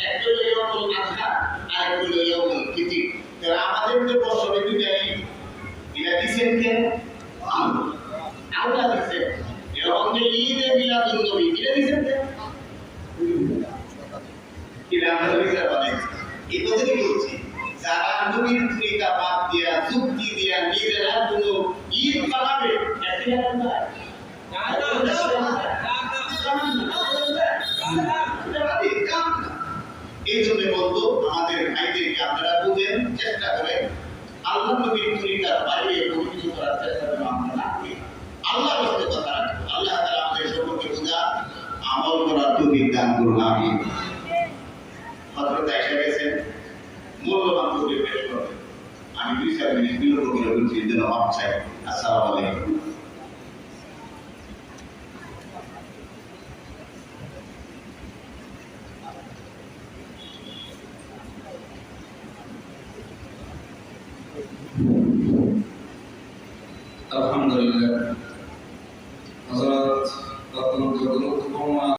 একটা হলো ইয়াউমুল আযহা আর একটা হলো ইয়াউমুল ফিতর। তাহলে আমাদের যে বছরে দুইটা ঈদ, এটা দিচ্ছেন কে? আল্লাহ দিচ্ছেন। এরকম যে ঈদে মিলাদুন নবী, এটা দিচ্ছেন কে? এটা আমরা বিচার বানাইছি। এই কথাই বলছি, যারা নবীর তরিকা বাদ দিয়া যুক্তি দিয়া নিজেরা কোনো ঈদ বানাবে, একটা এই জন্য বলবো আমাদের ভাইদেরকে আপনারা বুঝেন, চেষ্টা করেন আল্লাহ নবীর তরিকার বাইরে কোনো কিছু করার চেষ্টা করেন। আমরা না করি, আল্লাহ বলতে কথা রাখবো। আল্লাহ তাআলা আমাদের সকলকে বোঝা আমল করার তৌফিক দান করুন, আমিন। হযরত আয়েশা গেছেন, মূল্যবান তথ্য পেশ করবেন। আমি 2-4 মিনিট বিলম্ব করে বলছি, জন্য মাপ চাই। আসসালামু আলাইকুম। আলহামদুলিল্লাহ।